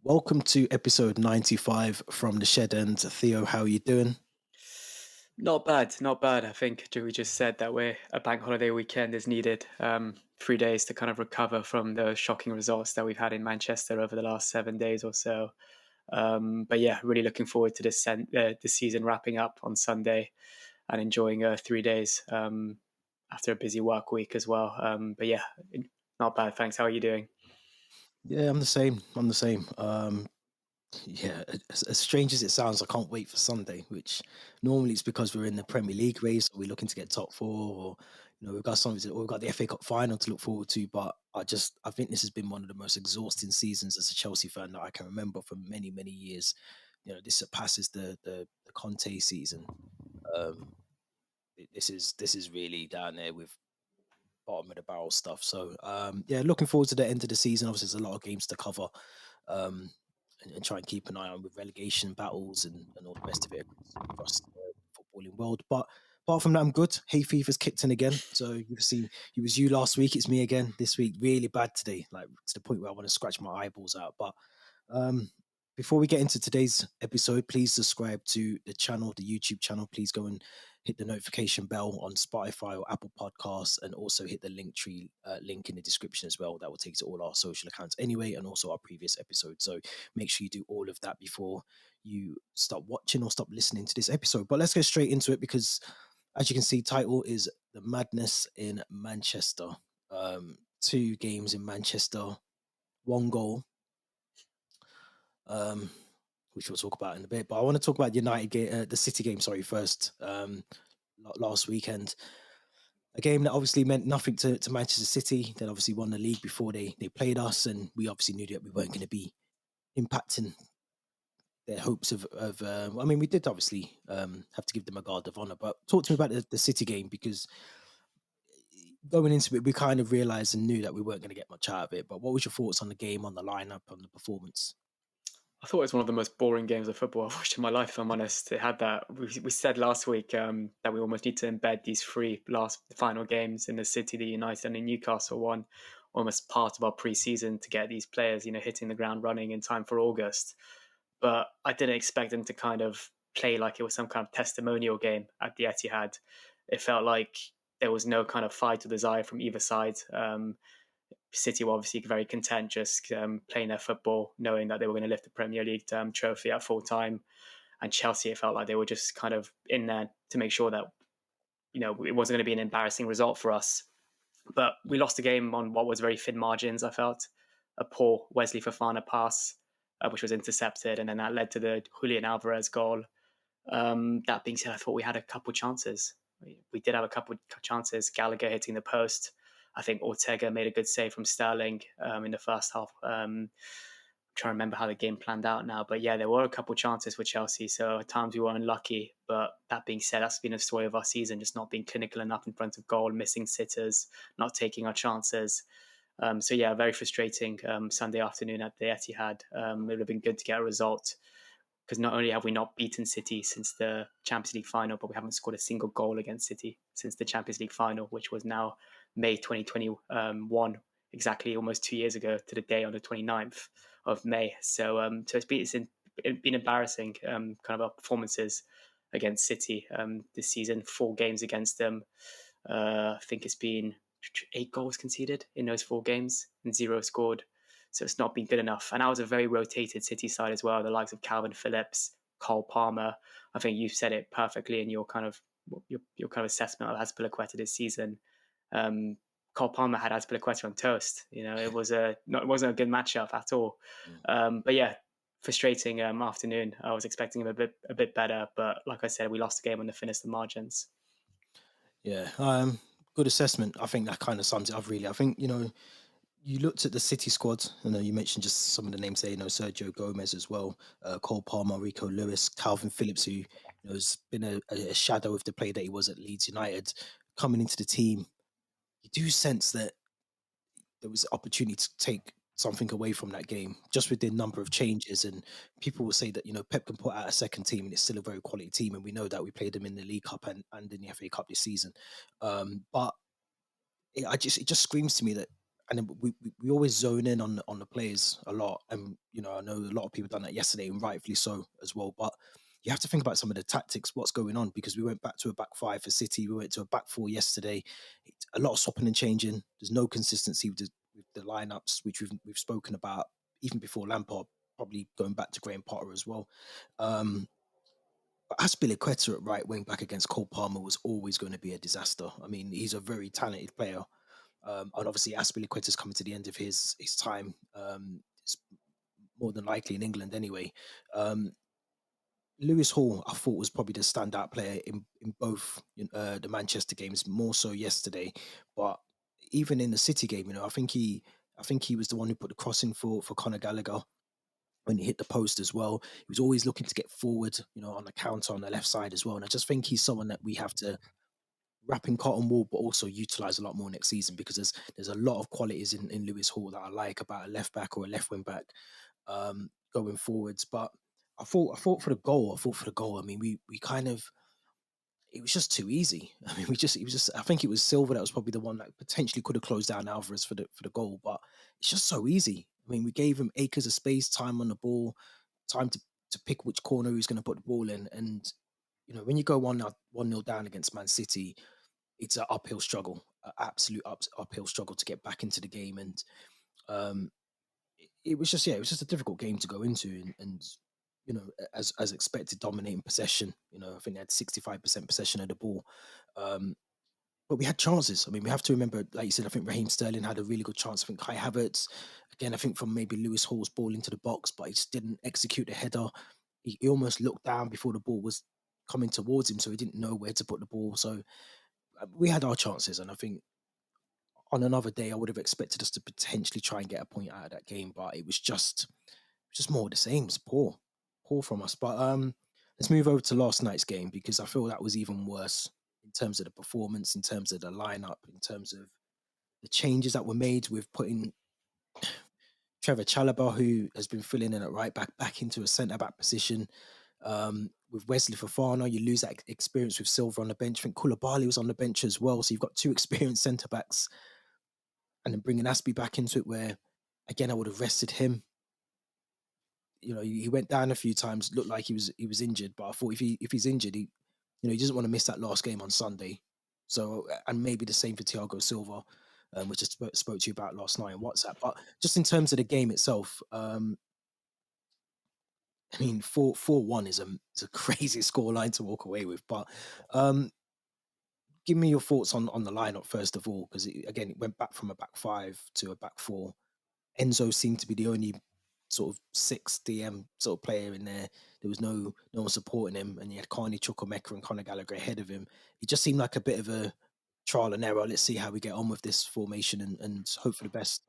Welcome to episode 95 from the Shed End. Theo, how are you doing? Not bad, not bad. I think we just said that a bank holiday weekend is needed. 3 days to kind of recover from the shocking results that we've had in Manchester over the last 7 days or so. But yeah, really looking forward to this season wrapping up on Sunday and enjoying 3 days after a busy work week as well. But yeah, not bad. Thanks. How are you doing? Yeah, I'm the same. I'm the same. Yeah, as strange as it sounds, I can't wait for Sunday, which normally it's because we're in the Premier League race or we're looking to get top four, or we've got something, or we've got the FA Cup final to look forward to. But I think this has been one of the most exhausting seasons as a Chelsea fan that I can remember for many, many years. This surpasses the Conte season. Um, this is really down there with bottom of the barrel stuff. So yeah, looking forward to the end of the season. Obviously, there's a lot of games to cover, um, and try and keep an eye on with relegation battles and all the rest of it across the footballing world. But apart from that, I'm good. Hay fever's kicked in again. So you've seen it was you last week. It's me again this week. Really bad today, like to the point where I want to scratch my eyeballs out. But um, before we get into today's episode, please subscribe to the channel, the YouTube channel. Please go and hit the notification bell on Spotify or Apple Podcasts, and also hit the link in the description as well. That will take you to all our social accounts anyway, and also our previous episodes. So make sure you do all of that before you stop watching or stop listening to this episode. But let's get straight into it because, as you can see, title is The Madness in Manchester. 2 games in Manchester, 1 goal, um, which we'll talk about in a bit. But I want to talk about the United game, the City game. Sorry, first. Last weekend, a game that obviously meant nothing to Manchester City. They obviously won the league before they played us, and we obviously knew that we weren't going to be impacting their hopes of. I mean, we did obviously have to give them a guard of honor. But talk to me about the City game, because going into it, we kind of realised and knew that we weren't going to get much out of it. But what was your thoughts on the game, on the lineup, on the performance? I thought it was one of the most boring games of football I've watched in my life, if I'm honest. It had that. We said last week that we almost need to embed these three final games in the City, the United, and the Newcastle one, almost part of our pre-season to get these players, hitting the ground running in time for August. But I didn't expect them to kind of play like it was some kind of testimonial game at the Etihad. It felt like there was no kind of fight or desire from either side. City were obviously very content just playing their football, knowing that they were going to lift the Premier League trophy at full time. And Chelsea, it felt like they were just kind of in there to make sure that it wasn't going to be an embarrassing result for us. But we lost the game on what was very thin margins. I felt a poor Wesley Fofana pass, which was intercepted, and then that led to the Julian Alvarez goal. That being said, I thought we had a couple chances. We did have a couple chances. Gallagher hitting the post. I think Ortega made a good save from Sterling in the first half. I'm trying to remember how the game planned out now. But yeah, there were a couple chances for Chelsea. So at times we were unlucky. But that being said, that's been a story of our season, just not being clinical enough in front of goal, missing sitters, not taking our chances. So yeah, very frustrating Sunday afternoon at the Etihad. It would have been good to get a result, because not only have we not beaten City since the Champions League final, but we haven't scored a single goal against City since the Champions League final, which was now May 2021, exactly almost 2 years ago to the day, on the 29th of May. So it's been embarrassing, kind of our performances against City this season. 4 games against them. I think it's been 8 goals conceded in those 4 games and 0 scored. So it's not been good enough. And that was a very rotated City side as well. The likes of Calvin Phillips, Cole Palmer. I think you've said it perfectly in your kind of assessment of Azpilcueta this season. Cole Palmer had Azpilcueta on toast. It wasn't a good matchup at all. Mm. But yeah, frustrating afternoon. I was expecting him a bit better, but like I said, we lost the game on the thinnest of margins. Yeah, good assessment. I think that kind of sums it up really. I think you looked at the City squad. You mentioned just some of the names there. Sergio Gomez as well, Cole Palmer, Rico Lewis, Calvin Phillips, who has been a shadow of the player that he was at Leeds United, coming into the team. You do sense that there was opportunity to take something away from that game just with the number of changes. And people will say that Pep can put out a second team and it's still a very quality team, and we know that we played them in the League Cup and in the FA Cup this season. But it just screams to me that and then we always zone in on the players a lot, and I know a lot of people done that yesterday, and rightfully so as well. But you have to think about some of the tactics, what's going on, because we went back to a back five for City, we went to a back four yesterday. A lot of swapping and changing. There's no consistency with the lineups, which we've spoken about even before Lampard, probably going back to Graham Potter as well. Um, but Azpilcueta at right wing back against Cole Palmer was always going to be a disaster. I mean, he's a very talented player, and obviously Azpilicueta's coming to the end of his time. It's more than likely in England anyway. Um, Lewis Hall, I thought, was probably the standout player in both the Manchester games, more so yesterday. But even in the City game, I think he was the one who put the cross in for Conor Gallagher when he hit the post as well. He was always looking to get forward, on the counter on the left side as well. And I just think he's someone that we have to wrap in cotton wool, but also utilize a lot more next season, because there's a lot of qualities in Lewis Hall that I like about a left back or a left wing back going forwards. But I thought for the goal. I thought for the goal. I mean, we kind of, it was just too easy. I mean, it was just. I think it was Silva that was probably the one that potentially could have closed down Alvarez for the goal, but it's just so easy. I mean, we gave him acres of space, time on the ball, time to pick which corner he's going to put the ball in, and when you go 1-0 down against Man City, it's an uphill struggle, an absolute uphill struggle to get back into the game, and um, it was just, yeah, it was just a difficult game to go into, and as expected, dominating possession. I think they had 65% possession of the ball, um, but we had chances. I mean, we have to remember, like you said, I think Raheem Sterling had a really good chance. I think Kai Havertz, again, I think from maybe Lewis Hall's ball into the box, but he just didn't execute the header. He almost looked down before the ball was coming towards him, so he didn't know where to put the ball. So we had our chances, and I think on another day, I would have expected us to potentially try and get a point out of that game, but it was just more of the same. It's poor from us. But let's move over to last night's game, because I feel that was even worse in terms of the performance, in terms of the lineup, in terms of the changes that were made with putting Trevor Chalobah, who has been filling in at right back into a centre back position. With Wesley Fofana, you lose that experience with Silva on the bench. I think Koulibaly was on the bench as well, so you've got two experienced centre backs, and then bringing Aspie back into it, where again I would have rested him. He went down a few times, looked like he was injured, but I thought if he's injured, he doesn't want to miss that last game on Sunday. So, and maybe the same for Thiago Silva, which I spoke to you about last night on WhatsApp. But just in terms of the game itself, I mean, 4-1 is a crazy scoreline to walk away with. But um, give me your thoughts on the lineup first of all, because again, it went back from a back five to a back four. Enzo seemed to be the only sort of six DM sort of player in there. There was no one supporting him, and he had Carney Chukwuemeka and Conor Gallagher ahead of him. It just seemed like a bit of a trial and error. Let's see how we get on with this formation, and hope for the best.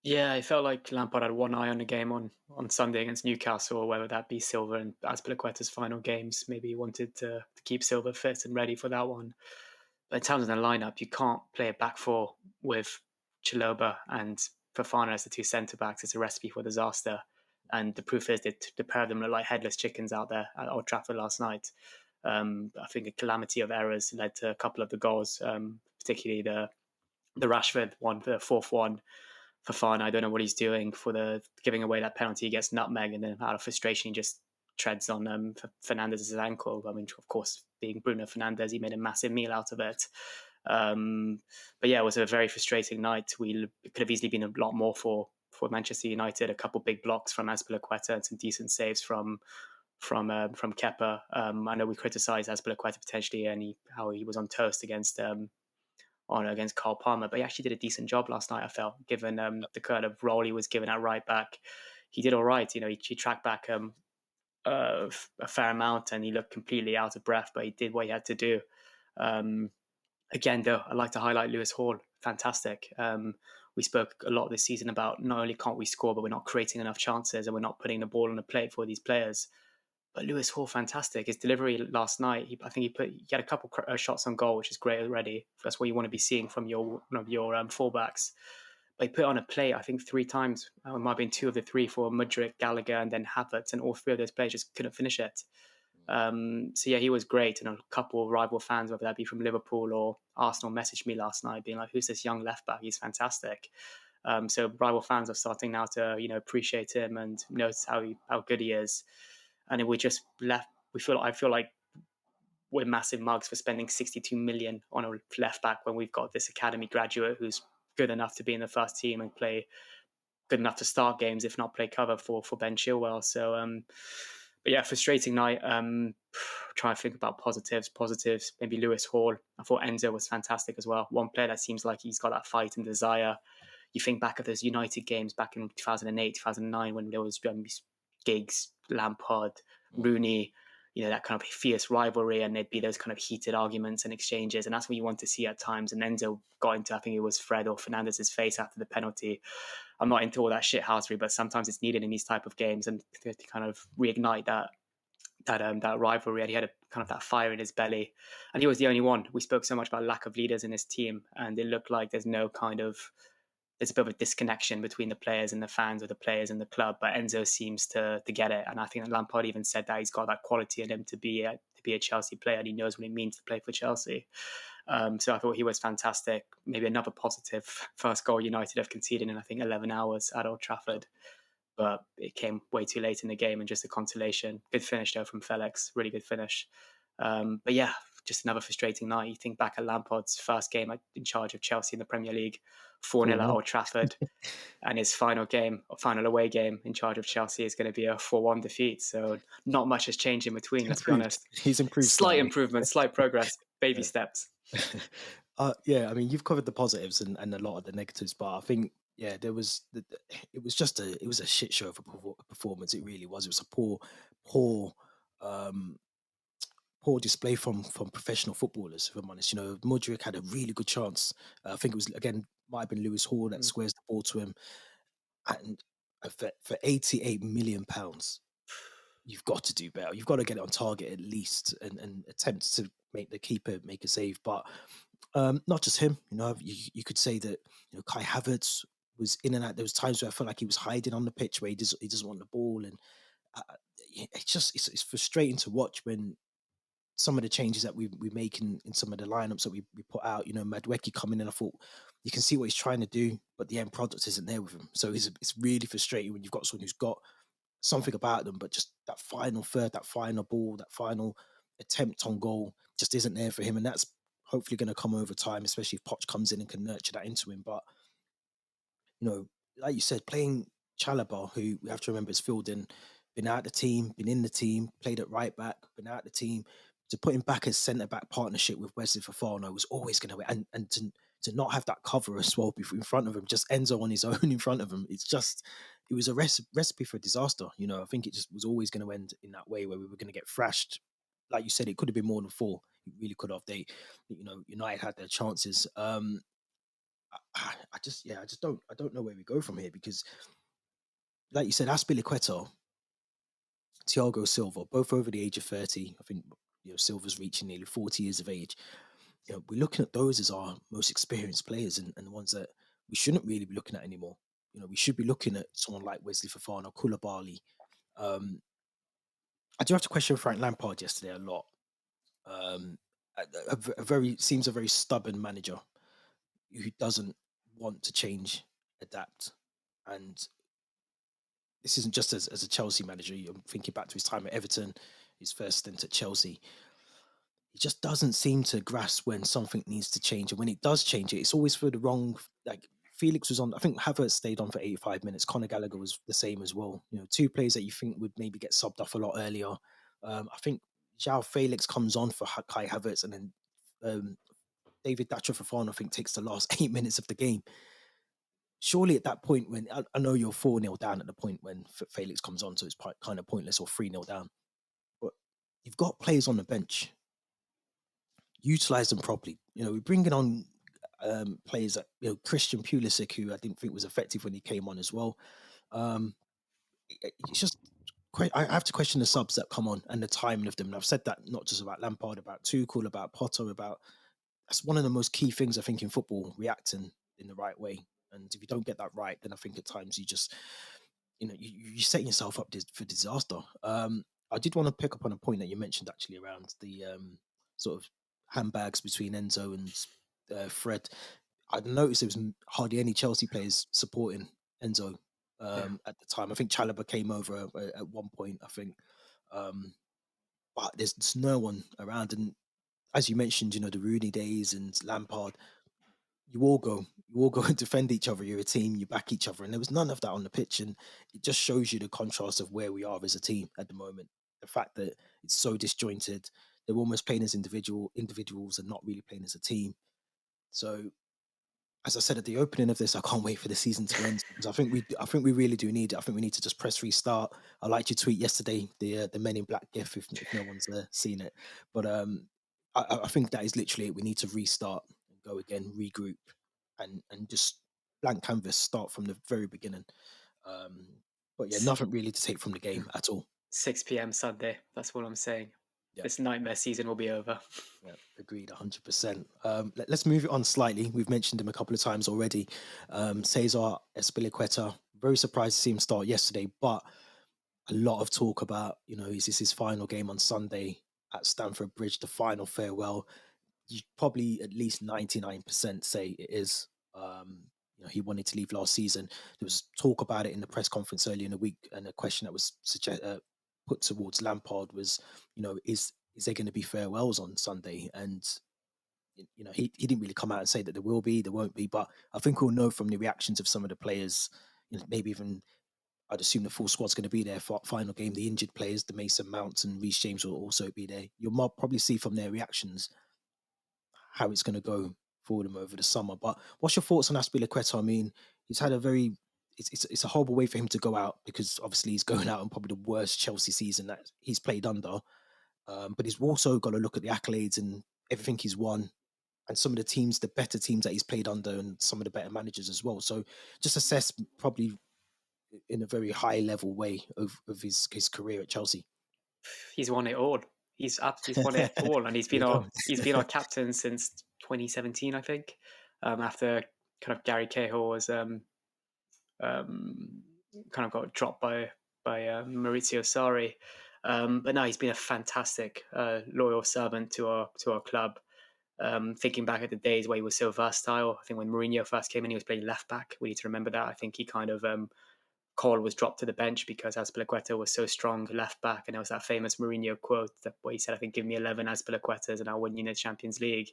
Yeah, it felt like Lampard had one eye on the game on Sunday against Newcastle, or whether that be Silva and Azpilicueta's final games. Maybe he wanted to keep Silva fit and ready for that one. But in terms of the lineup, you can't play a back four with Chiloba and Fafana as the two centre backs. It's a recipe for disaster. And the proof is that the pair of them look like headless chickens out there at Old Trafford last night. I think a calamity of errors led to a couple of the goals, particularly the Rashford one, the fourth one. Fafana, I don't know what he's doing for the giving away that penalty. He gets nutmeg, and then out of frustration, he just treads on Fernandez's ankle. I mean, of course, being Bruno Fernandes, he made a massive meal out of it. But yeah, it was a very frustrating night. It could have easily been a lot more for Manchester United. A couple big blocks from Azpilicueta and some decent saves from Kepa. I know we criticised Azpilicueta potentially and how he was on toast against Carl Palmer, but he actually did a decent job last night. I felt, given the kind of role he was given at right back, he did all right. He tracked back a fair amount, and he looked completely out of breath, but he did what he had to do. Um, Again, though, I'd like to highlight Lewis Hall. Fantastic. We spoke a lot this season about not only can't we score, but we're not creating enough chances and we're not putting the ball on the plate for these players. But Lewis Hall, fantastic. His delivery last night, I think he had a couple shots on goal, which is great already. That's what you want to be seeing from one of your fullbacks. But he put on a plate, I think, three times. It might have been two of the three for Mudryk, Gallagher, and then Havertz, and all three of those players just couldn't finish it. So yeah, he was great. And a couple of rival fans, whether that be from Liverpool or Arsenal, messaged me last night being like, "Who's this young left back? He's fantastic." So rival fans are starting now to appreciate him and notice how good he is. And we just left. I feel like we're massive mugs for spending 62 million on a left back when we've got this academy graduate who's good enough to be in the first team and play good enough to start games, if not play cover for Ben Chilwell. So, but yeah, frustrating night. Trying to think about positives. Positives, maybe Lewis Hall. I thought Enzo was fantastic as well. One player that seems like he's got that fight and desire. You think back of those United games back in 2008, 2009, when there was Giggs, Lampard, Rooney, that kind of fierce rivalry, and there'd be those kind of heated arguments and exchanges. And that's what you want to see at times. And Enzo got into, I think it was Fred or Fernandez's face after the penalty. I'm not into all that shithousery, but sometimes it's needed in these type of games and to kind of reignite that rivalry. And he had a kind of that fire in his belly, and he was the only one. We spoke so much about lack of leaders in his team, and it looked like there's a bit of a disconnection between the players and the fans, or the players and the club. But Enzo seems to get it, and I think that Lampard even said that he's got that quality in him to be a Chelsea player, and he knows what it means to play for Chelsea. So I thought he was fantastic. Maybe another positive: first goal United have conceded in, I think, 11 hours at Old Trafford. But it came way too late in the game and just a consolation. Good finish though from Felix, really good finish. But yeah, just another frustrating night. You think back at Lampard's first game in charge of Chelsea in the Premier League, 4-0 4 at nil. Old Trafford, and his final away game in charge of Chelsea is going to be a 4-1 defeat. So not much has changed in between, let's be Improved. honest. He's improved Slight slightly. improvement, slight progress, baby Yeah. steps. Yeah, I mean, you've covered the positives and a lot of the negatives, but I think yeah, there was it was a shit show of a performance. It really was. It was a poor, um, poor display from professional footballers. If I'm honest, Mudryk had a really good chance. I think it was again might have been Lewis Hall that Mm. squares the ball to him, and for 88 million pounds, you've got to do better. You've got to get it on target at least, and attempt to make the keeper make a save. But not just him. You could say that Kai Havertz was in and out. There was times where I felt like he was hiding on the pitch where he doesn't want the ball, and it's frustrating to watch when some of the changes that we make in some of the lineups that we put out. Madweki coming in, I thought you can see what he's trying to do, but the end product isn't there with him. So it's really frustrating when you've got someone who's got something about them, but just that final third, that final ball, that final attempt on goal just isn't there for him. And that's hopefully going to come over time, especially if Poch comes in and can nurture that into him. But, like you said, playing Chalobah, who we have to remember is filled in, been out the team, been in the team, played at right back, been out the team, to put him back as centre back partnership with Wesley Fofana was always going to, and to not have that cover as well in front of him, just Enzo on his own in front of him. It was a recipe for disaster. I think it just was always going to end in that way where we were going to get thrashed. Like you said, it could have been more than four. It really could have. United had their chances. I just don't know where we go from here because, like you said, Azpilcueta, Thiago Silva, both over the age of 30. I think Silva's reaching nearly 40 years of age. We're looking at those as our most experienced players and the ones that we shouldn't really be looking at anymore. We should be looking at someone like Wesley Fofana, Koulibaly. Um, I do have to question Frank Lampard yesterday a lot. Um, seems a very stubborn manager who doesn't want to change, adapt, and this isn't just as a Chelsea manager. I'm thinking back to his time at Everton, his first stint at Chelsea. He just doesn't seem to grasp when something needs to change, and when it does change it's always for the wrong. Like Felix was on, I think Havertz stayed on for 85 minutes. Conor Gallagher was the same as well. Two players that you think would maybe get subbed off a lot earlier. I think João Felix comes on for Kai Havertz, and then David Datro Fofana, I think, takes the last 8 minutes of the game. Surely at that point, when I know you're 4-0 down at the point when Felix comes on, so it's kind of pointless, or 3-0 down. But you've got players on the bench, utilize them properly. We're bringing on players that, Christian Pulisic, who I didn't think was effective when he came on as well. Um, it's just I have to question the subs that come on and the timing of them. And I've said that not just about Lampard, about Tuchel, about Potter, about that's one of the most key things I think in football, reacting in the right way. And if you don't get that right, then I think at times you just, you're setting yourself up for disaster. I did want to pick up on a point that you mentioned actually around the sort of handbags between Enzo and Fred. I noticed there was hardly any Chelsea players supporting Enzo Yeah. at the time. I think Chalobah came over at one point, I think, um, but there's no one around. And as you mentioned, the Rooney days and Lampard, you all go and defend each other. You're a team, you back each other, and there was none of that on the pitch. And it just shows you the contrast of where we are as a team at the moment. The fact that it's so disjointed, they're almost playing as individuals and not really playing as a team. So as I said at the opening of this, I can't wait for the season to end because I think we really do need it. I think we need to just press restart. I liked your tweet yesterday, the Men in Black GIF, if no one's seen it, but I think that is literally it. We need to restart and go again, regroup, and just blank canvas, start from the very beginning. Um, but yeah, S- nothing really to take from the game at all. 6 p.m. Sunday. That's all I'm saying. Yeah. This nightmare season will be over. Yeah, agreed, 100%. Let's move it on slightly. We've mentioned him a couple of times already. Cesar Espilicueta, very surprised to see him start yesterday, but a lot of talk about, is this his final game on Sunday at Stamford Bridge, the final farewell? You probably at least 99% say it is. He wanted to leave last season. There was talk about it in the press conference earlier in the week, and a question that was put towards Lampard was, is there going to be farewells on Sunday? And he didn't really come out and say that there will be, there won't be, but I think we'll know from the reactions of some of the players. Maybe even I'd assume the full squad's going to be there for final game. The injured players, the Mason Mounts and Reece James will also be there. You'll probably see from their reactions how it's going to go for them over the summer. But what's your thoughts on Azpilcueta? I mean, he's had a very it's a horrible way for him to go out because obviously he's going out on probably the worst Chelsea season that he's played under. But he's also got to look at the accolades and everything he's won and some of the teams, the better teams that he's played under, and some of the better managers as well. So just assess probably in a very high level way of his career at Chelsea. He's won it all. He's won it all, and There you go. he's been our captain since 2017, I think. After kind of Gary Cahill was um, kind of got dropped by Maurizio Sarri. But no, he's been a fantastic loyal servant to our club. Thinking back at the days where he was so versatile, I think when Mourinho first came in, he was playing left back. We need to remember that. I think he kind of Cole was dropped to the bench because Azpilicueta was so strong left back, and there was that famous Mourinho quote where he said, "I think give me 11 Azpilicuetas and I'll win you the Champions League."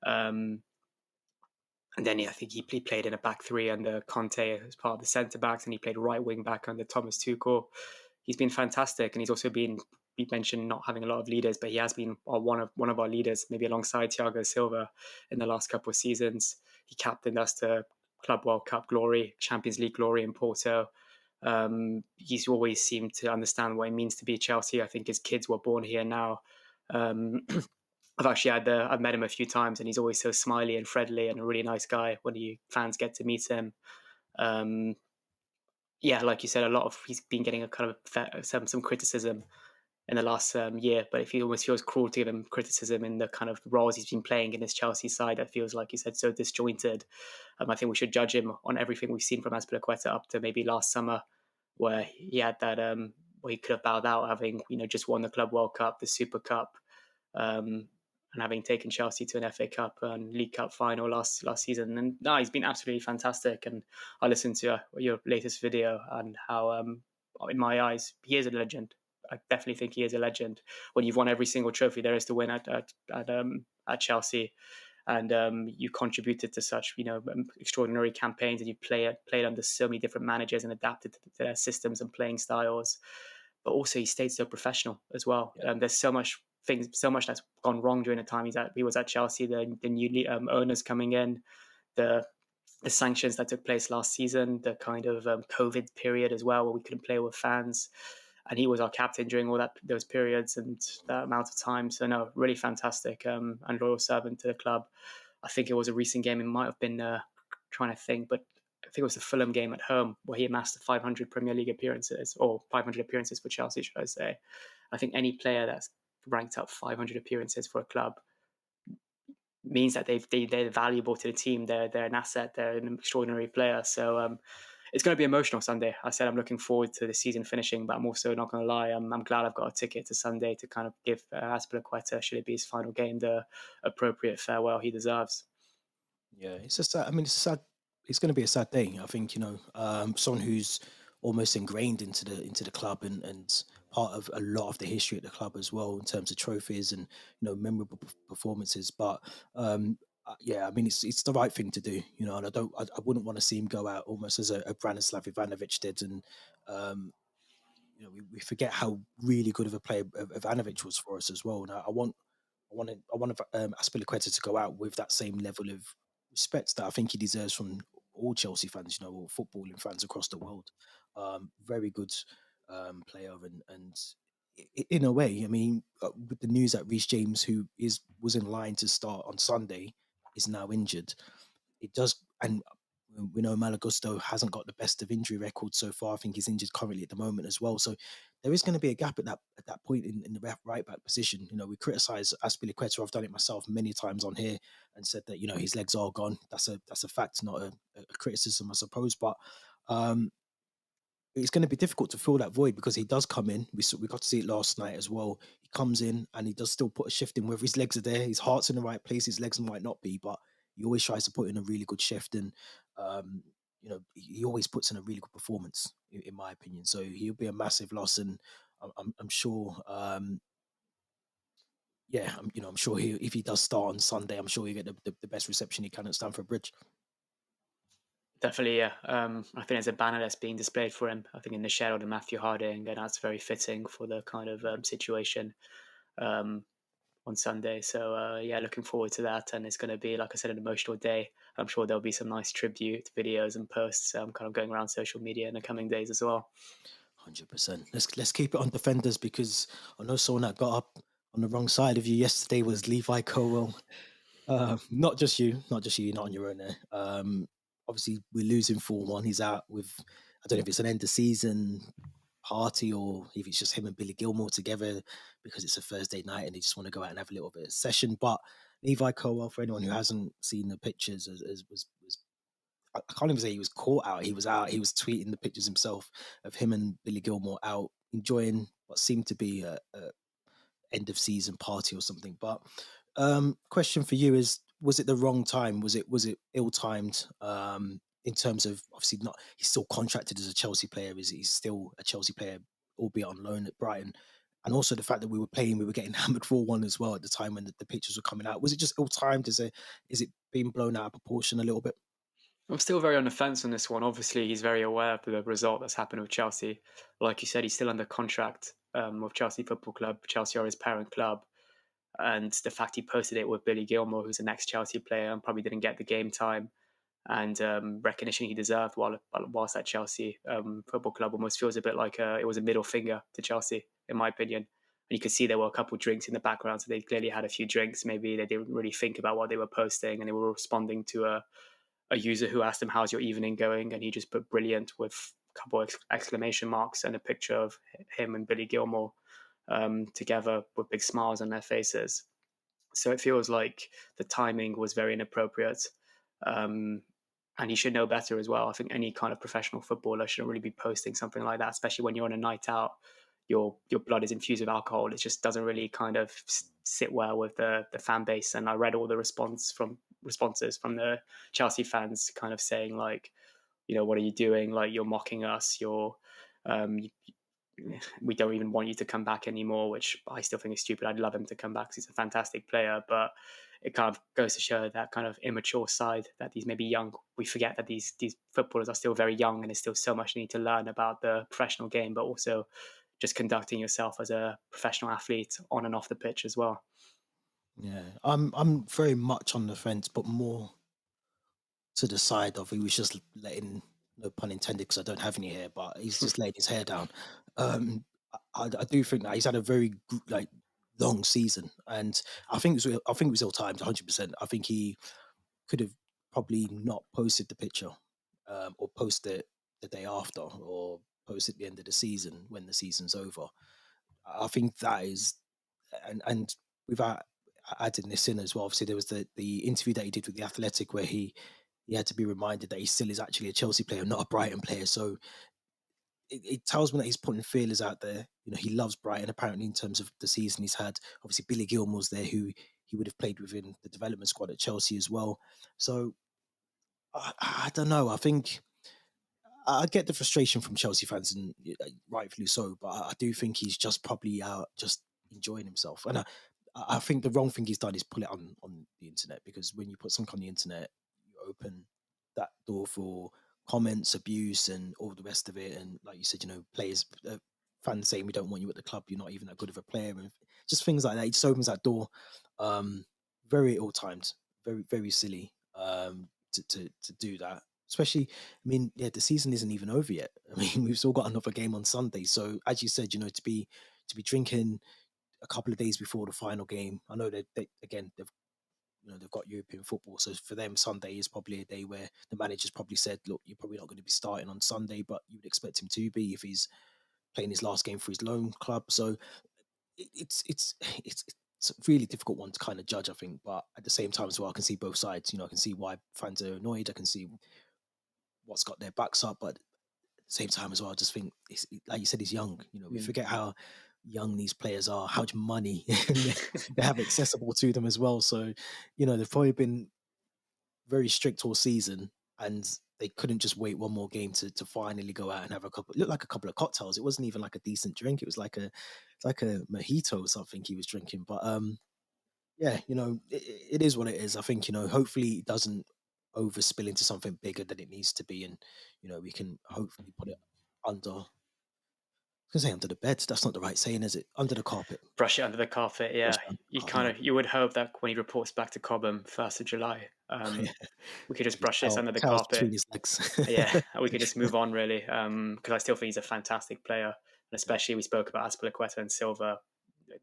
Um, and then I think he played in a back three under Conte as part of the centre backs, and he played right wing back under Thomas Tuchel. He's been fantastic, and he's also been. We mentioned not having a lot of leaders, but he has been one of our leaders, maybe alongside Thiago Silva in the last couple of seasons. He captained us to Club World Cup glory, Champions League glory in Porto. He's always seemed to understand what it means to be Chelsea. I think his kids were born here now. Um, I've met him a few times, and he's always so smiley and friendly and a really nice guy when you fans get to meet him. Um, yeah, like you said, he's been getting a kind of some criticism in the last year, but it almost feels cruel to give him criticism in the kind of roles he's been playing in this Chelsea side. That feels, like you said, so disjointed. I think we should judge him on everything we've seen from Azpilicueta up to maybe last summer, where he had that where he could have bowed out, having just won the Club World Cup, the Super Cup, um, and having taken Chelsea to an FA Cup and League Cup final last season. And no, he's been absolutely fantastic. And I listened to your latest video and how, in my eyes, he is a legend. I definitely think he is a legend. When you've won every single trophy there is to win at Chelsea, and you contributed to such extraordinary campaigns, and you played under so many different managers and adapted to their systems and playing styles. But also he stayed so professional as well. Yeah. There's so much that's gone wrong during the time he was at Chelsea. The new owners coming in, the the sanctions that took place last season, the kind of COVID period as well, where we couldn't play with fans, and he was our captain during all those periods and that amount of time. So no, really fantastic and loyal servant to the club. I think it was a recent game. It might have been trying to think, but I think it was the Fulham game at home where he amassed 500 Premier League appearances, or 500 appearances for Chelsea, should I say. I think any player that's ranked up 500 appearances for a club means that they're valuable to the team. They're an asset. They're an extraordinary player. So it's going to be emotional Sunday. I said I'm looking forward to the season finishing, but I'm also not going to lie. I'm glad I've got a ticket to Sunday to kind of give Azpilcueta, should it be his final game, the appropriate farewell he deserves. Yeah, it's a sad. I mean, it's a sad. It's going to be a sad day. I think someone who's almost ingrained into the club and part of a lot of the history at the club as well in terms of trophies and memorable performances. But yeah, I mean, it's the right thing to do. And I wouldn't want to see him go out almost as a Branislav Ivanovic did, and um, we forget how really good of a player Ivanovic was for us as well. And I want Aspilicueta to go out with that same level of respect that I think he deserves from all Chelsea fans, or footballing fans across the world. Very good player, and in a way, I mean, with the news that Reece James, who was in line to start on Sunday, is now injured, it does. And we know Malagusto hasn't got the best of injury records so far. I think he's injured currently at the moment as well. So there is going to be a gap at that point in the right back position. We criticise Aspilicueta. I've done it myself many times on here and said that his legs are gone. That's a fact, not a criticism, I suppose. But um, it's going to be difficult to fill that void because he does come in. We got to see it last night as well. He comes in and he does still put a shift in, whether his legs are there, his heart's in the right place, his legs might not be, but he always tries to put in a really good shift. And he always puts in a really good performance, in my opinion. So he'll be a massive loss, and I'm sure. Yeah, I'm sure if he does start on Sunday, I'm sure he'll get the best reception he can at Stamford Bridge. Definitely, yeah. I think there's a banner that's being displayed for him. I think in the shadow of Matthew Harding, and that's very fitting for the kind of situation um, on Sunday. So yeah, looking forward to that. And it's going to be, like I said, an emotional day. I'm sure there'll be some nice tribute videos and posts kind of going around social media in the coming days as well. 100%. Let's keep it on defenders because I know someone that got up on the wrong side of you yesterday was Levi Colwill. Not just you, not on your own there. Obviously, we're losing 4-1. He's out with, I don't know if it's an end of season party or if it's just him and Billy Gilmore together because it's a Thursday night and they just want to go out and have a little bit of session. But Levi Colwell, for anyone who hasn't seen the pictures, was I can't even say he was caught out. He was out. He was tweeting the pictures himself of him and Billy Gilmore out enjoying what seemed to be a end of season party or something. But question for you is: was it the wrong time? Was it ill timed? In terms of obviously not, he's still contracted as a Chelsea player. Is he's still a Chelsea player, albeit on loan at Brighton? And also the fact that we were getting hammered 4-1 as well at the time when the pictures were coming out. Was it just ill timed? Is it being blown out of proportion a little bit? I'm still very on the fence on this one. Obviously, he's very aware of the result that's happened with Chelsea. Like you said, he's still under contract with Chelsea Football Club. Chelsea are his parent club. And the fact he posted it with Billy Gilmore, who's an ex-Chelsea player and probably didn't get the game time and recognition he deserved whilst at Chelsea Football Club, almost feels a bit like it was a middle finger to Chelsea, in my opinion. And you could see there were a couple of drinks in the background, so they clearly had a few drinks. Maybe they didn't really think about what they were posting, and they were responding to a user who asked him, "How's your evening going?" And he just put "brilliant" with a couple of exclamation marks and a picture of him and Billy Gilmore together with big smiles on their faces. So it feels like the timing was very inappropriate. Um, and he should know better as well. I think any kind of professional footballer shouldn't really be posting something like that, especially when you're on a night out. Your blood is infused with alcohol. It just doesn't really kind of sit well with the fan base. And I read all the responses from the Chelsea fans, kind of saying like, what are you doing? Like you're mocking us. Um, we don't even want you to come back anymore, which I still think is stupid. I'd love him to come back because he's a fantastic player, but it kind of goes to show that kind of immature side that these maybe young. We forget that these footballers are still very young, and there's still so much you need to learn about the professional game, but also just conducting yourself as a professional athlete on and off the pitch as well. Yeah, I'm very much on the fence, but more to the side of he was just letting, no pun intended, because I don't have any hair, but he's just letting his hair down. I do think that he's had a very like long season, and I think it was ill timed, 100%. I think he could have probably not posted the picture, or posted it the day after, or posted at the end of the season when the season's over. I think that is, and without adding this in as well, obviously there was the interview that he did with the Athletic where he he had to be reminded that he still is actually a Chelsea player, not a Brighton player. So it tells me that he's putting feelers out there. He loves Brighton apparently in terms of the season he's had. Obviously, Billy Gilmore's there, who he would have played within the development squad at Chelsea as well. So I don't know. I think I get the frustration from Chelsea fans, and rightfully so. But I do think he's just probably out just enjoying himself. And I think the wrong thing he's done is pull it on the internet, because when you put something on the internet, you open that door for comments, abuse, and all the rest of it. And like you said, players, fans saying we don't want you at the club. You're not even that good of a player, and just things like that. It just opens that door. Um, Very ill timed, very very silly. To do that, especially, I mean, yeah, the season isn't even over yet. I mean, we've still got another game on Sunday. So as you said, to be drinking a couple of days before the final game. I know that again they've got European football, so for them Sunday is probably a day where the manager's probably said, "Look, you're probably not going to be starting on Sunday, but you would expect him to be if he's playing his last game for his loan club." So it's a really difficult one to kind of judge, I think. But at the same time as well, I can see both sides. I can see why fans are annoyed. I can see what's got their backs up, but at the same time as well, I just think, like you said, he's young. We Mm. forget how young these players are, how much money they have accessible to them as well. So, they've probably been very strict all season, and they couldn't just wait one more game to finally go out and have a couple. It looked like a couple of cocktails. It wasn't even like a decent drink. It was like a mojito or something he was drinking. But yeah, it is what it is. I think, hopefully it doesn't overspill into something bigger than it needs to be, and we can hopefully put it under. I was gonna say under the bed. That's not the right saying, is it? Under the carpet. Brush it under the carpet. Brush Yeah, it under you the carpet. you would hope that when he reports back to Cobham, 1st of July, Yeah. we could just With his brush this tail, under the tails carpet. between his legs. Yeah, we could just move on really, because I still think he's a fantastic player, and Yeah. especially we spoke about Azpilcueta and Silva.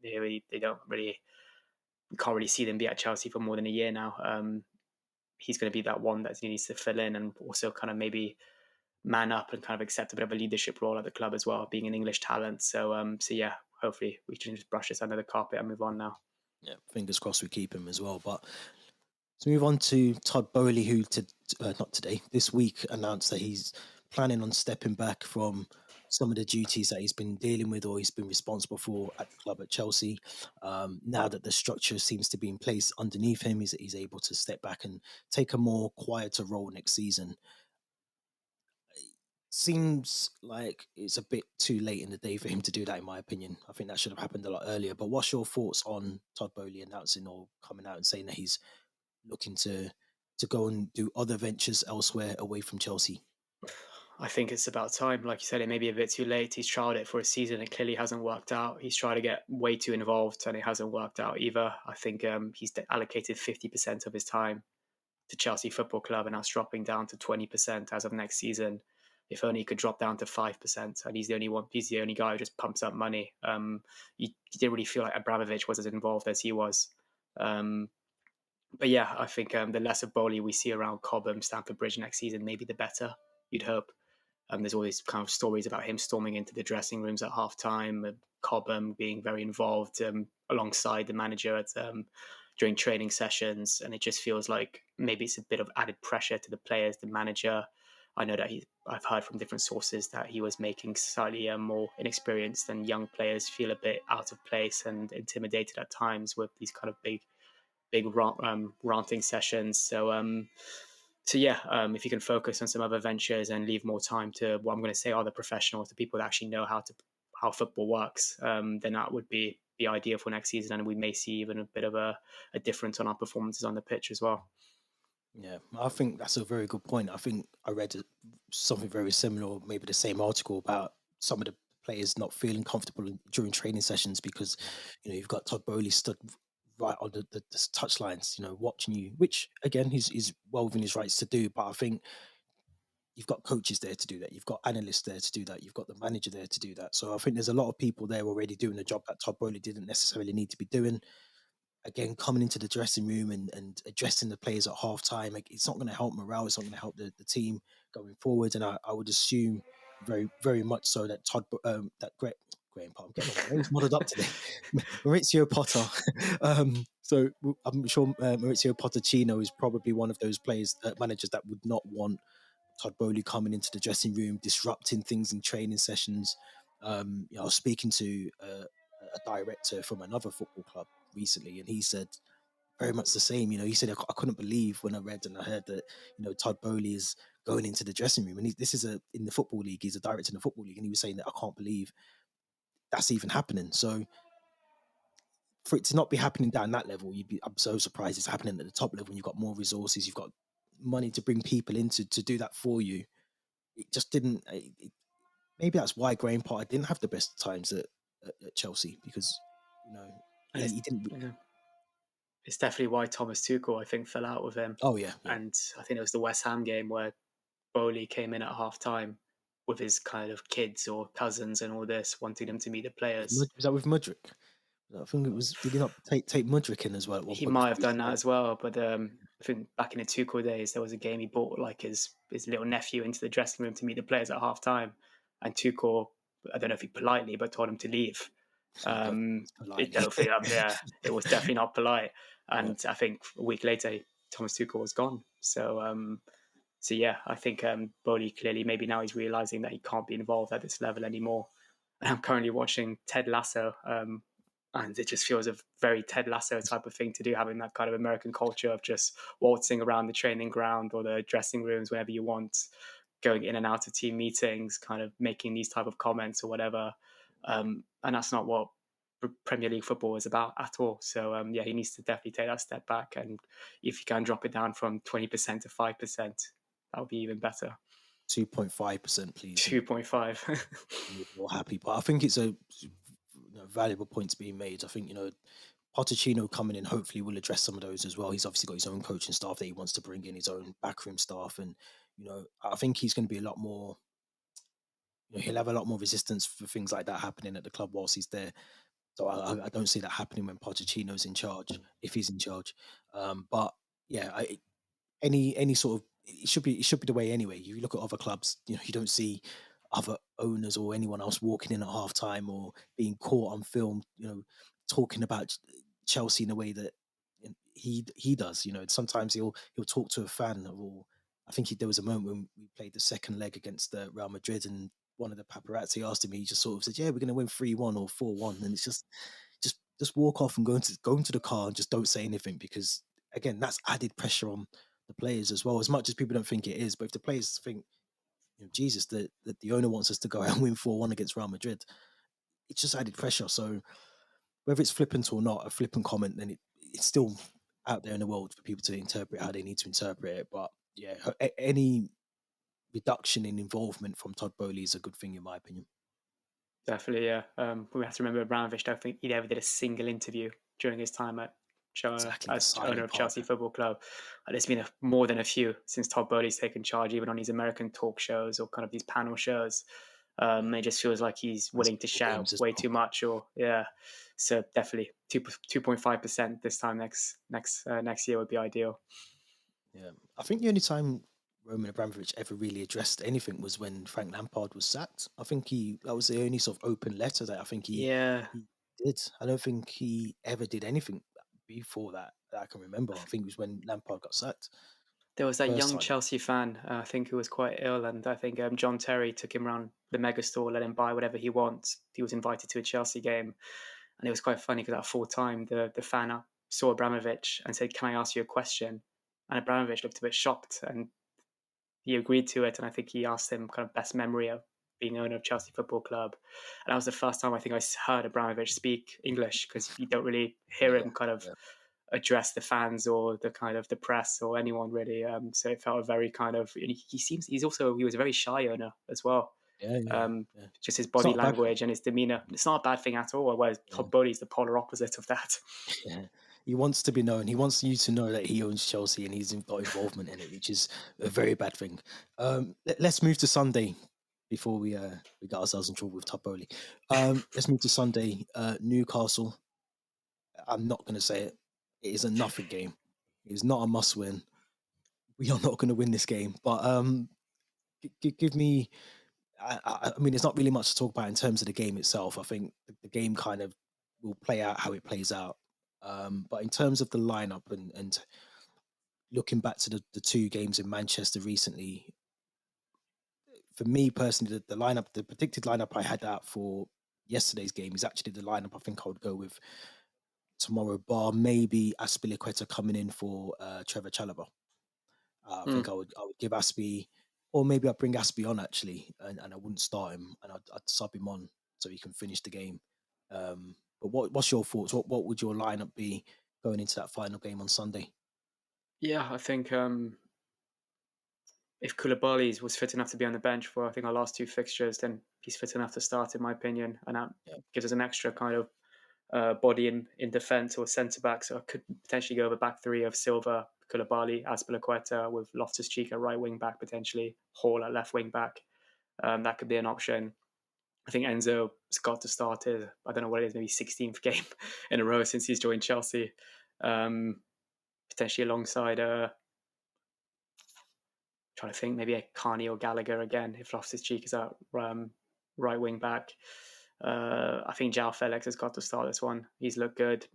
They don't really, we can't really see them be at Chelsea for more than a year now. He's going to be that one that he needs to fill in and also kind of maybe man up and kind of accept a bit of a leadership role at the club as well, being an English talent. So yeah, hopefully we can just brush this under the carpet and move on now. Yeah. Fingers crossed we keep him as well. But let's move on to Todd Boehly, who not today, this week announced that he's planning on stepping back from some of the duties that he's been dealing with or he's been responsible for at the club at Chelsea. Now that the structure seems to be in place underneath him, he's able to step back and take a more quieter role next season. Seems like it's a bit too late in the day for him to do that, in my opinion. I think that should have happened a lot earlier. But what's your thoughts on Todd Boehly announcing or coming out and saying that he's looking to go and do other ventures elsewhere away from Chelsea? I think it's about time. Like you said, it may be a bit too late. He's tried it for a season. It clearly hasn't worked out. He's tried to get way too involved and it hasn't worked out either. I think he's allocated 50% of his time to Chelsea Football Club, and that's dropping down to 20% as of next season. If only he could drop down to 5%, and he's the only one. He's the only guy who just pumps up money. You didn't really feel like Abramovich was as involved as he was. Um, but yeah, I think the less of Boehly we see around Cobham, Stamford Bridge next season, maybe the better. You'd hope. There's always kind of stories about him storming into the dressing rooms at halftime, Cobham being very involved alongside the manager during training sessions, and it just feels like maybe it's a bit of added pressure to the players, the manager. I know that I've heard from different sources that he was making slightly more inexperienced and young players feel a bit out of place and intimidated at times with these kind of big ranting sessions. So yeah, if you can focus on some other ventures and leave more time to what I'm going to say are the professionals, the people that actually know how football works, then that would be ideal for next season, and we may see even a bit of a difference on our performances on the pitch as well. Yeah, I think that's a very good point. I think I read something very similar, or maybe the same article about some of the players not feeling comfortable during training sessions because, you've got Todd Bowley stood right on the touch lines, watching you, which again, he's well within his rights to do. But I think you've got coaches there to do that. You've got analysts there to do that. You've got the manager there to do that. So I think there's a lot of people there already doing the job that Todd Bowley didn't necessarily need to be doing. Again, coming into the dressing room and addressing the players at halftime, like, it's not going to help morale. It's not going to help the team going forward. And I would assume very, very much so that Graham Potter. I'm getting all my names muddled up today. Maurizio Potter. I'm sure Maurizio Pochettino is probably one of those managers that would not want Todd Boehly coming into the dressing room, disrupting things in training sessions. I was speaking to a director from another football club recently, and he said very much the same. He said, I couldn't believe when I read and I heard that, Todd Boehly is going into the dressing room. And this is in the football league. He's a director in the football league. And he was saying that I can't believe that's even happening. So for it to not be happening down that level, I'm so surprised it's happening at the top level. You've got more resources, you've got money to bring people in to do that for you. It just didn't. Maybe that's why Graham Potter didn't have the best times at Chelsea, because, And he didn't. yeah, it's definitely why Thomas Tuchel, I think, fell out with him. Oh, yeah, yeah. And I think it was the West Ham game where Boehly came in at half time with his kind of kids or cousins and all this, wanting them to meet the players. Was that with Mudryk? I think it was. Did he not take Mudryk in as well at one He point might before have he done that started? as well, but I think back in the Tuchel days, there was a game he brought like his little nephew into the dressing room to meet the players at half time, and Tuchel, I don't know if he politely, but told him to leave. I don't think it's It politely. don't think, yeah, it was definitely not polite. Yeah. And I think a week later, Thomas Tuchel was gone. So yeah, I think Boehly clearly maybe now he's realizing that he can't be involved at this level anymore. And I'm currently watching Ted Lasso, and it just feels a very Ted Lasso type of thing to do, having that kind of American culture of just waltzing around the training ground or the dressing rooms whenever you want, going in and out of team meetings, kind of making these type of comments or whatever. And that's not what Premier League football is about at all. So yeah, he needs to definitely take that step back, and if you can drop it down from 20% to 5%, that would be even better. 2.5%, please, and 2.5. we're all happy. But I think it's a valuable point to be made. I think Pochettino coming in hopefully will address some of those as well. He's obviously got his own coaching staff that he wants to bring in, his own backroom staff, and I think he's going to be a lot more. He'll have a lot more resistance for things like that happening at the club whilst he's there. So I don't see that happening when Pochettino's in charge, if he's in charge. But yeah, any sort of it should be the way anyway. You look at other clubs, you don't see other owners or anyone else walking in at half time or being caught on film, talking about Chelsea in a way that he does. Sometimes he'll talk to a fan, or I think there was a moment when we played the second leg against Real Madrid, and one of the paparazzi asked him, he just sort of said, "Yeah, we're going to win 3-1 or 4-1," and it's just walk off and go into the car and just don't say anything, because again, that's added pressure on the players as well. As much as people don't think it is, but if the players think, Jesus, that the owner wants us to go out and win 4-1 against Real Madrid, it's just added pressure. So whether it's flippant or not, a flippant comment, then it's still out there in the world for people to interpret how they need to interpret it. But yeah, any reduction in involvement from Todd Boehly is a good thing, in my opinion. Definitely, yeah. We have to remember Abramovich. I don't think he ever did a single interview during his time Exactly, the as owner silent of Chelsea partner. Football Club. And there's been more than a few since Todd Bowley's taken charge, even on these American talk shows or kind of these panel shows. Yeah, It just feels like he's and willing to special shout games as way well. too much, or yeah. So definitely 2.5% this time next year would be ideal. Yeah, I think the only time Roman Abramovich ever really addressed anything was when Frank Lampard was sacked. I think that was the only sort of open letter that I think Yeah, he did. I don't think he ever did anything before that I can remember. I think it was when Lampard got sacked there was the that first young time. Chelsea fan, I think, who was quite ill, and I think John Terry took him around the mega store, let him buy whatever he wants. He was invited to a Chelsea game, and it was quite funny because at full time, the fan saw Abramovich and said, "Can I ask you a question?" And Abramovich looked a bit shocked, and he agreed to it. And I think he asked him kind of best memory of being owner of Chelsea Football Club. And that was the first time I think I heard Abramovich speak English, because you don't really hear Yeah, him kind of yeah, address the fans or the kind of the press or anyone really. So it felt a very kind of. And he was a very shy owner as well. yeah, yeah, yeah. Just his It's body not a bad thing. language and his demeanor. It's not a bad thing at all. Whereas Yeah, Todd Bowley's the polar opposite of that. yeah. He wants to be known. He wants you to know that he owns Chelsea and got involvement in it, which is a very bad thing. Let's move to Sunday before we got ourselves in trouble with Todd Bowley. Let's move to Sunday. Newcastle. I'm not going to say it. It is a nothing game. It is not a must win. We are not going to win this game. But give me. I mean, there's not really much to talk about in terms of the game itself. I think game kind of will play out how it plays out. But in terms of the lineup and looking back to the two games in Manchester recently, for me personally, the lineup, the predicted lineup I had out for yesterday's game is actually the lineup I think I would go with tomorrow, bar maybe Azpilcueta coming in for Trevor Chalobah. I think Mm. I would give Aspie, or maybe I'd bring Aspie on actually, and I wouldn't start him, and I'd sub him on so he can finish the game. But what's your thoughts? What would your lineup be going into that final game on Sunday? Yeah, I think if Koulibaly was fit enough to be on the bench for I think our last two fixtures, then he's fit enough to start, in my opinion, and that Yeah, gives us an extra kind of body in defence or centre back. So I could potentially go over back three of Silva, Koulibaly, Azpilicueta with Loftus Cheek at right wing back potentially, Hall at left wing back. That could be an option. I think Enzo's got to start his, I don't know what it is, maybe 16th game in a row since he's joined Chelsea. Um, Potentially alongside, trying to think, maybe a Carney or Gallagher again if Loftus Cheek is at right wing back. I think Jao Felix has got to start this one. He's looked good.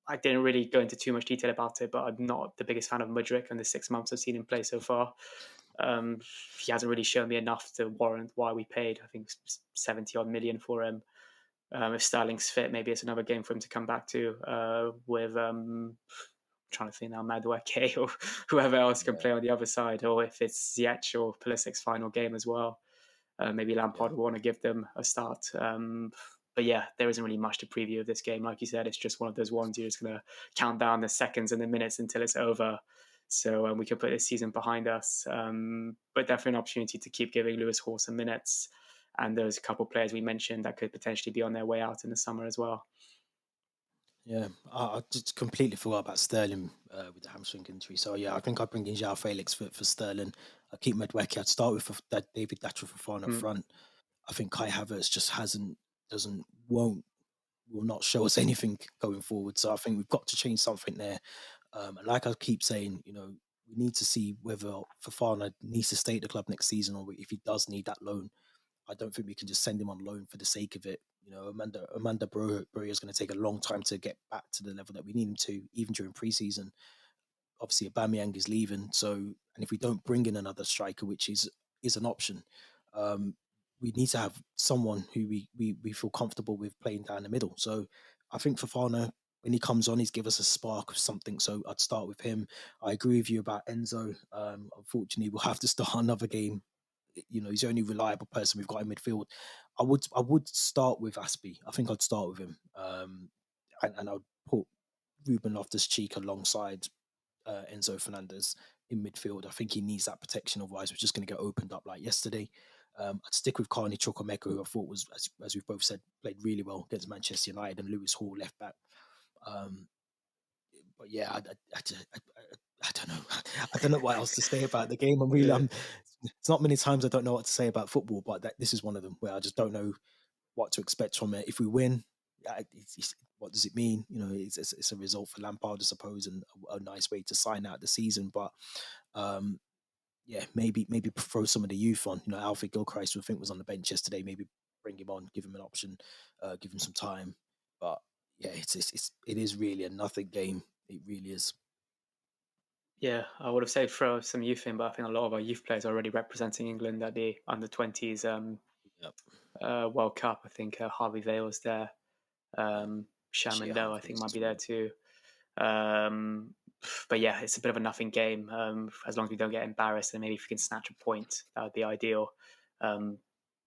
I didn't really go into too much detail about it, but I'm not the biggest fan of Mudryk in the 6 months I've seen him play so far. Um, he hasn't really shown me enough to warrant why we paid, I think, 70 odd million for him. If Sterling's fit, maybe it's another game for him to come back to with. Trying to think now, Madueke or whoever else can yeah, play on the other side, or if it's Ziyech or Pulisic's final game as well. Maybe yeah, Lampard will want to give them a start. But yeah, there isn't really much to preview of this game. Like you said, it's just one of those ones you're just going to count down the seconds and the minutes until it's over. So we can put this season behind us. But definitely an opportunity to keep giving Lewis Hall some minutes and those couple of players we mentioned that could potentially be on their way out in the summer as well. yeah. I just completely forgot about Sterling with the hamstring injury. So yeah, I think I'd bring in Jao Felix for Sterling. I keep Medweki. I'd start with David Datcher for far up Mm. front. I think Kai Havertz just doesn't won't will not show us anything going forward. So I think we've got to change something there. And like I keep saying, we need to see whether Fafana needs to stay at the club next season or if he does need that loan. I don't think we can just send him on loan for the sake of it. Amanda Bro is going to take a long time to get back to the level that we need him to, even during preseason. Obviously, Aubameyang is leaving, so and if we don't bring in another striker, which is an option, um, we need to have someone who we feel comfortable with playing down the middle. So I think Fafana, when he comes on, he's give us a spark of something. So I'd start with him. I agree with you about Enzo. Unfortunately, we'll have to start another game. He's the only reliable person we've got in midfield. I would start with Aspie. I think I'd start with him, and I'd put Ruben Loftus Cheek alongside Enzo Fernandez in midfield. I think he needs that protection, otherwise we're just going to get opened up like yesterday. I'd stick with Carney Chukwuemeka, who I thought was, as we've both said, played really well against Manchester United, and Lewis Hall left back. Um, but yeah, I don't know. I don't know what else to say about the game. Yeah. It's not many times I don't know what to say about football, but this is one of them where I just don't know what to expect from it. If we win, what does it mean? It's a result for Lampard, I suppose, and a nice way to sign out the season. But um, yeah, maybe throw some of the youth on. Alfred Gilchrist, who I think was on the bench yesterday. Maybe bring him on, give him an option, give him some time. But yeah, it is really a nothing game. It really is. Yeah, I would have said throw some youth in, but I think a lot of our youth players are already representing England at the under 20s Yep. World Cup. I think Harvey Vale's there. Yeah. Shea Sherman Lowe, I think, Humphreys might as be there well. too. Um, but yeah, it's a bit of a nothing game. As long as we don't get embarrassed, and maybe if we can snatch a point, that would be ideal. Um,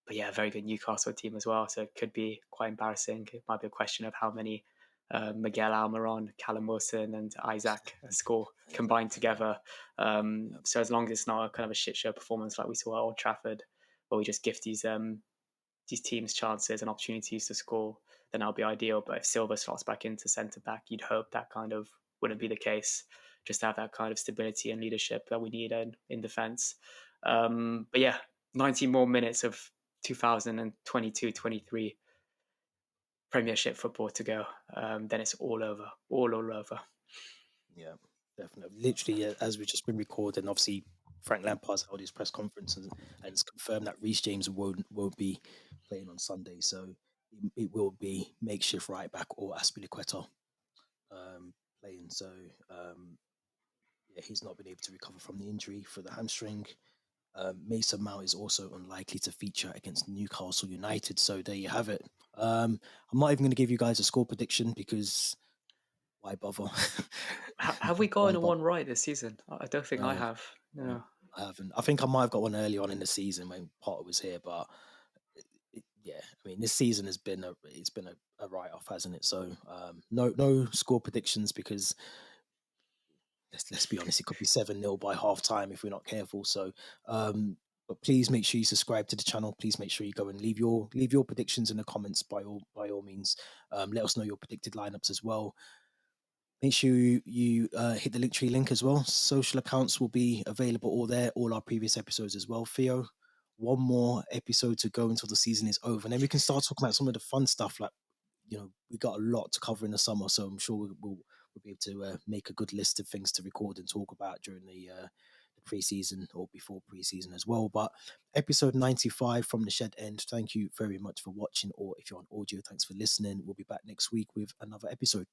but yeah, a very good Newcastle team as well. So it could be quite embarrassing. It might be a question of how many Miguel Almiron, Callum Wilson, and Isaac score combined Yeah. together. Yeah. So as long as it's not a kind of a shit show performance like we saw at Old Trafford, where we just gift these teams chances and opportunities to score, then that'll be ideal. But if Silva slots back into centre back, you'd hope that kind of wouldn't be the case. Just to have that kind of stability and leadership that we need in defence. But yeah, 90 more minutes of 2022-23 Premiership football to go. Then it's all over, all over. Yeah, definitely. Literally, as we've just been recording, obviously Frank Lampard's held his press conference and it's confirmed that Reece James won't be playing on Sunday. So it will be makeshift right back or Azpilcueta playing. So yeah, he's not been able to recover from the injury for the hamstring. Mason Mount is also unlikely to feature against Newcastle United. So there you have it. I'm not even going to give you guys a score prediction because why bother? Have we Why gotten bother? one right this season? I don't think I No, have. no, No. I haven't. I think I might have got one early on in the season when Potter was here, but yeah, I mean, this season has been a write off, hasn't it? So no score predictions because let's be honest, it could be 7-0 by half time if we're not careful. So but please make sure you subscribe to the channel. Please make sure you go and leave your predictions in the comments by all means. Let us know your predicted lineups as well. Make sure you hit the Linktree link as well. Social accounts will be available all there, all our previous episodes as well. Theo, one more episode to go until the season is over, and then we can start talking about some of the fun stuff. Like, we got a lot to cover in the summer, so I'm sure we'll be able to make a good list of things to record and talk about during the preseason or before preseason as well. But episode 95 from the Shed End. Thank you very much for watching, or if you're on audio, thanks for listening. We'll be back next week with another episode.